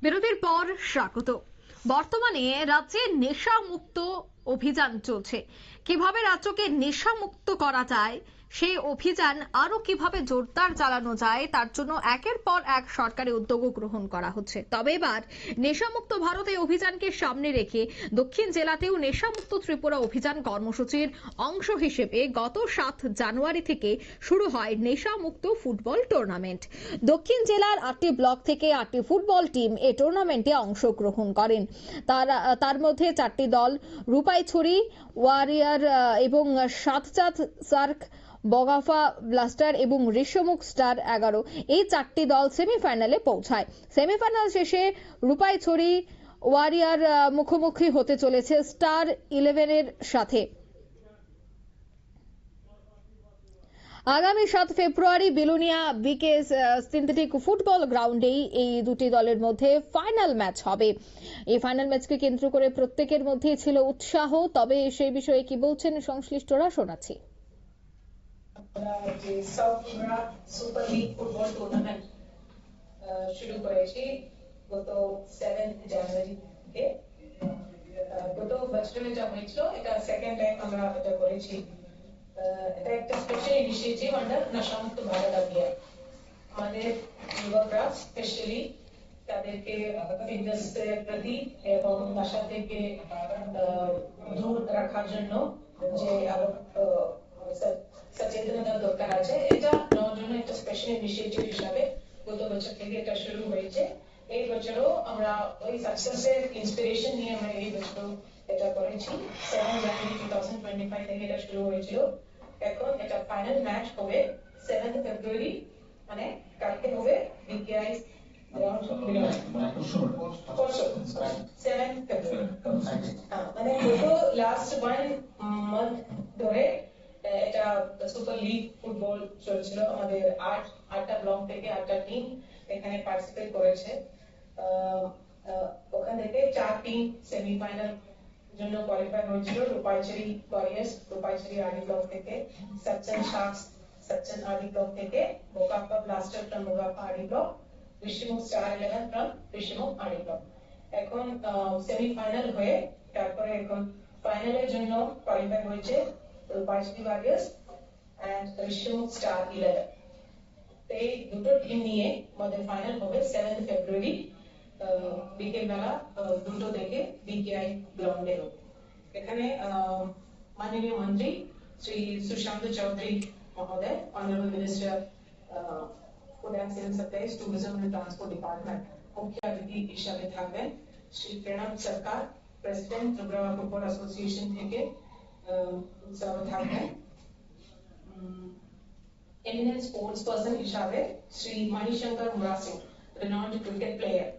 বিরতির পর স্বাগত। বর্তমানে রাজ্যে নেশা মুক্ত অভিযান চলছে। কিভাবে রাজ্যকে নেশা মুক্ত করা যায়, সেই অভিযান আরো কিভাবে জোরদার চালানো যায়, তার জন্য একের পর এক সরকারি উদ্যোগও গ্রহণ করা হচ্ছে। তবে এবার নেশামুক্ত ভারত এই অভিযানকে সামনে রেখে দক্ষিণ জেলাতেও নেশামুক্ত ত্রিপুরা অভিযান কর্মসূচির অংশ হিসেবে গত 7 জানুয়ারি থেকে শুরু হয় নেশামুক্ত ফুটবল টুর্নামেন্ট। দক্ষিণ জেলার 8টি ব্লক থেকে 8টি ফুটবল টিম এই টুর্নামেন্টে অংশগ্রহণ করেন। তার মধ্যে 4টি দল রূপাইছড়ি ওয়ারিয়ার এবং সাতচাঁদ সার্ক, বগাফা ব্লাস্টার এবং ঋষমুখ স্টার 11 এই 4টি দল সেমিফাইনালে পৌঁছায়। সেমিফাইনাল শেষে রূপাইছড়ি ওয়ারিয়ার মুখোমুখি হতে চলেছে স্টার 11 এর সাথে। আগামী 7 ফেব্রুয়ারি বিলুনিয়া বিকেএস সিনথেটিক ফুটবল গ্রাউন্ডেই এই দুটি দলের মধ্যে ফাইনাল ম্যাচ হবে। এই ফাইনাল ম্যাচকে কেন্দ্র করে প্রত্যেকের মধ্যেই ছিল উৎসাহ। তবে সেই বিষয়ে কি বলছেন সংশ্লিষ্টরা, শোনাচ্ছি। যে south Tripura super league football tournament শুরু করেছি গত 7 জানুয়ারি থেকে। গত বছরে যা হয়েছিল এটা সেকেন্ড টাইম আমরা এটা করেছি। এটা একটা স্পেশাল ইনিশিয়েটিভ আন্ডার নেশামুক্ত ভারত অভিযান। আমাদের যুবকরা স্পেশালি তাদেরকে ফিটনেসের প্রতি এবং নেশা থেকে দূর রাখার জন্য যে আরো সচেতনতা দরকার আছে, এটা নেওয়ার জন্য একটা স্পেশাল ইনিশিয়েটিভ হিসাবে গত বছর থেকে এটা শুরু হয়েছে। এই বছরও আমরা ওই সাকসেসের ইন্সপিরেশন নিয়ে আমরা এই বছর এটা করেছি। 7 জানুয়ারি 2025 থেকে এটা শুরু হয়েছিল। এখন এটা ফাইনাল ম্যাচ হবে 7 ফেব্রুয়ারি, মানে কালকে হবে বিকেআই গ্রাউন্ড মানে গত লাস্ট 1 মান্থ ধরে এটা সুপার লিগ ফুটবল চলছিল। আমাদের 8টা ব্লক থেকে 8টা টিম এখানে পার্টিসিপেট করেছে। ওখান থেকে 4 টিম সেমিফাইনাল জন্য কোয়ালিফাই হয়েছিল। Rupaichhari warriors Rupaichhari RD block থেকে, Sachchan sharks Sachchan RD block থেকে, Bokafa blaster from Bokafa RD block, Rishyamukh star 11 from Rishyamukh RD block. এখন সেমিফাইনাল হয়ে তারপরে এখন ফাইনালের জন্য কোয়ালিফাই হয়েছে Rupaichhari warriors and Rishyamukh star 11। এই দুটো টিম নিয়ে আমাদের ফাইনাল হবে 7 ফেব্রুয়ারি বিকেল বেলা 2টো থেকে বিকেআই গ্রাউন্ডে হবে। এখানে মাননীয় মন্ত্রী শ্রী সুশান্ত চৌধুরী মহোদয়, honourable minister food and civil supplies, tourism and transport department মুখ্য অতিথি হিসাবে থাকবেন। Shri Pranab Sarkar, president Tripura football association থেকে থাকবেন। এমিনেন্ট স্পোর্টস পার্সন হিসাবে Shri Manishankar Mura Singh, renowned cricket player,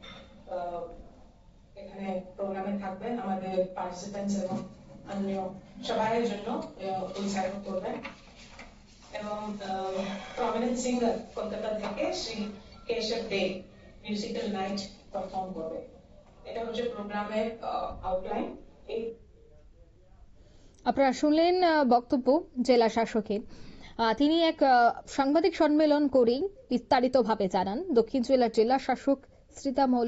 এখানে প্রোগ্রামে থাকবেন। আমাদের পার্টিসিপেন্টস এবং অন্য সবাইয়ের জন্য উৎসাহিত করবেন। এবং প্রমিনেন্ট সিঙ্গার কলকাতা থেকে শ্রী কেশব দে মিউজিক্যাল নাইট পারফর্ম করবে। এটা হচ্ছে প্রোগ্রামের আউটলাইন। আপনারা শুনলেন বক্তব্য জেলা শাসকের। তিনি এক সাংবাদিক সম্মেলন করেই বিস্তারিতভাবে জানান। দক্ষিণ জেলার জেলা শাসক শ্রীতামল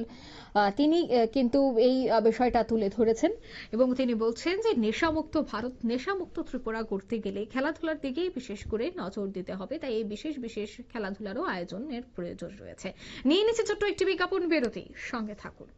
তিনি কিন্তু এই বিষয়টা তুলে ধরেছেন এবং তিনি বলছেন যে নেশামুক্ত ভারত, নেশামুক্ত ত্রিপুরা করতে গেলে খেলাধুলার দিকেই বিশেষ করে নজর দিতে হবে। তাই এই বিশেষ বিশেষ খেলাধুলারও আয়োজনের প্রয়োজন রয়েছে। নিয়ে নিচ্ছে ছোট্ট একটি বিজ্ঞাপন বিরতি, সঙ্গে থাকুন।